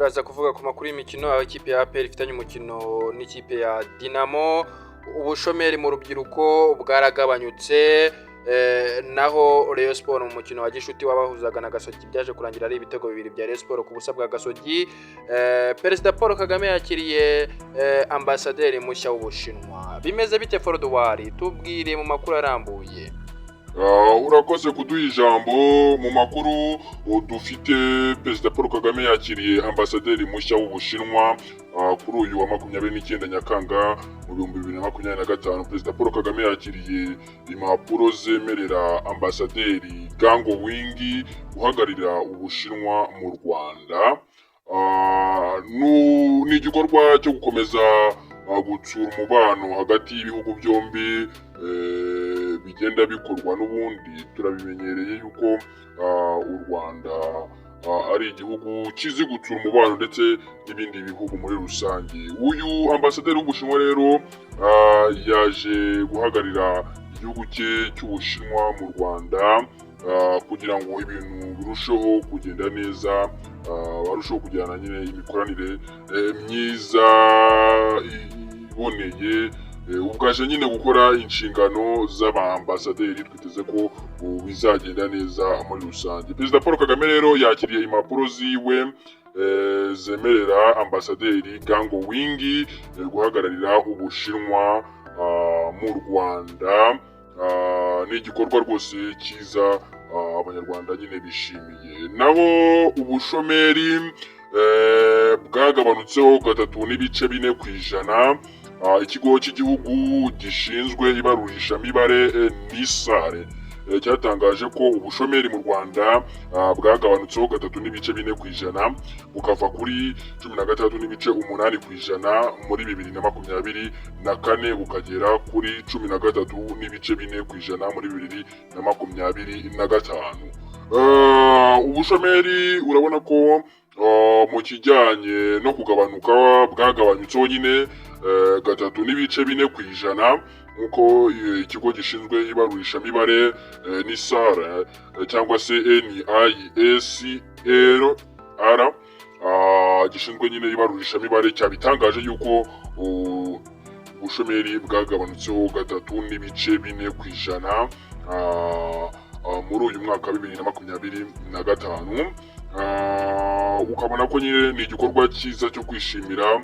turaza kuvuga ku makuru y'imikino aho ikipe ya APR ifitanye umukino n'ikipe ya Dinamo. Ubushomeri mu rubyiruko bwaragabanyutse, naho Rayon Sport mu mukino wa gishuti wabahuzaga na Gasogi byaje kurangira ari ibitego bibiri bya Rayon Sport ku busa bwa Gasogi. Perezida Paul Kagame yakiriye ambasaderi mushya w'Ubushinwa. Bimeze bite Fordwari? Tubwire mu makuru arambuye. Urakoze kuduha ijambo. Mu makuru dufite Perezida Paul Kagame yakiriye ambasaderi mushya w'Ubushinwa kuri uyu wa 29 Nyakanga mu 2025. Perezida Paul Kagame yakiriye impapuro zemerera ambasaderi Gang Wing guhagararira Ubushinwa mu Rwanda. Ni igikorwa cyo gukomeza gutsura umubano hagati y'ibihugu byombi, bigenda bikorwa n'ubundi turabimenyereye yuko u Rwanda ari igihugu kizi gutsura umubano ndetse n'ibindi bihugu muri rusange. Uyu ambasaderi w'Ubushinwa rero yaje guhagararira igihugu cye cy'Ubushinwa mu Rwanda kugira ngo ibintu birusheho kugenda neza, barusheho kujyana nyine imikoranire myiza iboneye. Ubwaje nyine gukora inshingano z'abambasaderi, twiteze ko bizagenda neza muri rusange. Perezida Paul Kagame rero yakiriye impapuro ziwe zemerera ambasaderi Gang Wing guhagararira Ubushinwa mu Rwanda. Ni igikorwa rwose cyiza abanyarwanda nyine bishimiye. Naho ubushomeri bwagabanutseho 3.4%. Ikigo cy'igihugu gishinzwe ibarurishamibare NISAR cyatangaje ko ubushomeri mu Rwanda bwagabanutseho 3.4% bukava kuri 16.8% muri 2024 bukagera kuri 13.4% muri 2025. Ubushomeri urabona ko mu kijyanye no kugabanuka bwagabanyutseho nyine 3.4% nk'uko ikigo gishinzwe ibarurishamibare NISAR cyangwa se NISR gishinzwe nyine ibarurishamibare cyabitangaje yuko ubushomeri bwagabanutseho 3.4% muri uyu mwaka wa 2025. Ukabona ko nyine ni igikorwa cyiza cyo kwishimira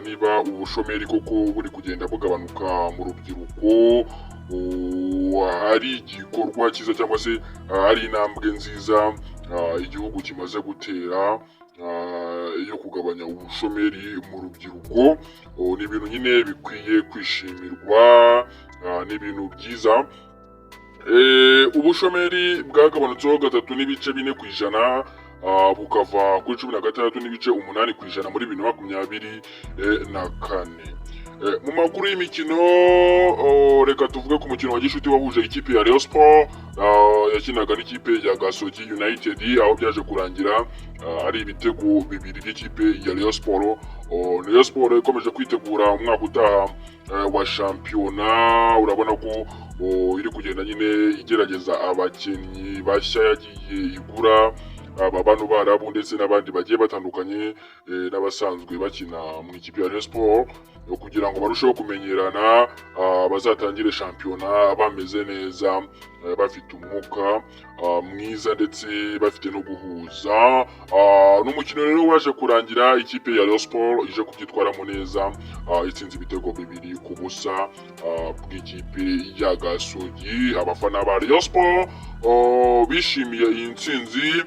niba ubushomeri koko buri kugenda bugabanuka mu rubyiruko. Ari igikorwa cyiza cyangwa se ari intambwe nziza igihugu kimaze gutera yo kugabanya ubushomeri mu rubyiruko. Ni ibintu nyine bikwiye kwishimirwa, ni ibintu byiza. Ubushomeri bwagabanutseho 3.4% bukava kuri 16.8% muri 2024. Mu makuru y'imikino reka tuvuge ku mukino wa gishuti wahuje ikipe ya Rayon Sport yakinaga n'ikipe ya Gasogi United, aho byaje kurangira ari ibitego bibiri by'ikipe ya Rayon Sport. Rayon Sport ikomeje kwitegura umwaka utaha wa shampiyona. Urabona ko iri kugenda nyine igerageza abakinnyi bashya yagiye igura, bano barabu ndetse n'abandi bagiye batandukanye n'abasanzwe bakina mu ikipe ya Rayon Sport kugira ngo barusheho kumenyerana, bazatangire shampiyona bameze neza, bafite umwuka mwiza ndetse bafite no guhuza. N'umukino rero waje kurangira ikipe ya Rayon Sport ije kubyitwaramo neza, itsinze ibitego 2-0 bw'ikipe ya Gasogi. Abafana ba Rayon Sport bishimiye iyi ntsinzi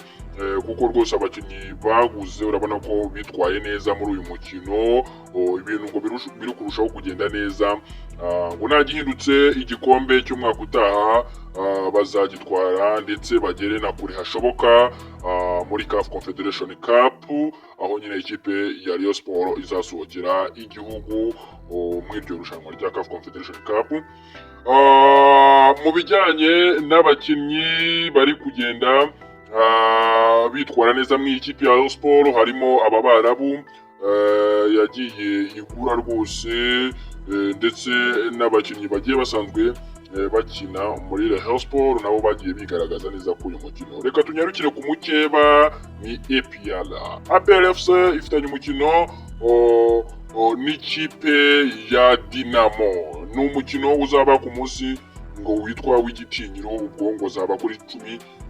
kuko rwose abakinnyi baguze urabona ko bitwaye neza muri uyu mukino. Ibintu ngo biri kurushaho kugenda neza, ngo nagihindutse igikombe cy'umwaka utaha bazagitwara ndetse bagere na kure hashoboka muri CAF Confederation Cup, aho nyine ikipe ya Rayon Sport izasohokera igihugu muri iryo rushanwa rya CAF Confederation Cup. Mu bijyanye n'abakinnyi bari kugenda bitwara neza mu ikipe ya Rayon Sport harimo ababarabu yagiye igura rwose, ndetse n'abakinnyi bagiye basanzwe bakina muri Rayon Sport nabo bagiye bigaragaza neza ku uyu mukino. Reka tunyarukire ku mukeba ni APR. APR FC ifitanye umukino n'ikipe ya Dinamo. Ni umukino uzaba ku munsi ngo witwa w'igitinyiro, ubwo ngo zaba kuri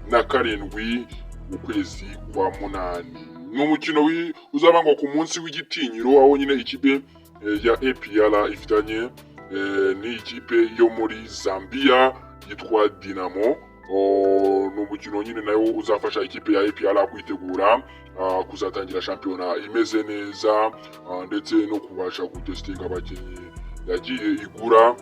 17 ukwezi kwa munani. Ni umukino uzaba ngo ku munsi w'igitinyiro, aho nyine ikipe ya APR ifitanye ni ikipe yo muri Zambia yitwa Dinamo. Ni umukino nyine nayo uzafasha ikipe ya APR kwitegura kuzatangira shampiyona imeze neza, ndetse no kubasha gutestinga abakinnyi yagiye igura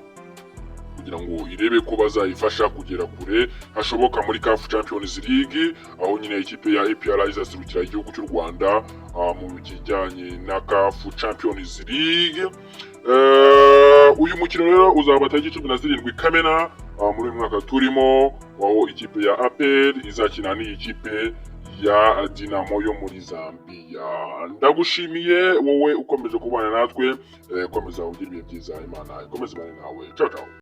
kugira ngo irebe ko bazayifasha kugera kure hashoboka muri CAF Champions League, aho nyine ikipe ya APR izaserukira igihugu cy'u Rwanda mu kijyanye na CAF Champions League. Uyu mukino rero uzaba tariki 17 Kamena muri uyu mwaka turimo, aho ikipe ya APR izakina n'ikipe ya Dinamo yo muri Zambia. Ndagushimiye wowe ukomeje kubana natwe, komeza ugira ibihe byiza, Imana ikomeze bane nawe. Ciao ciao.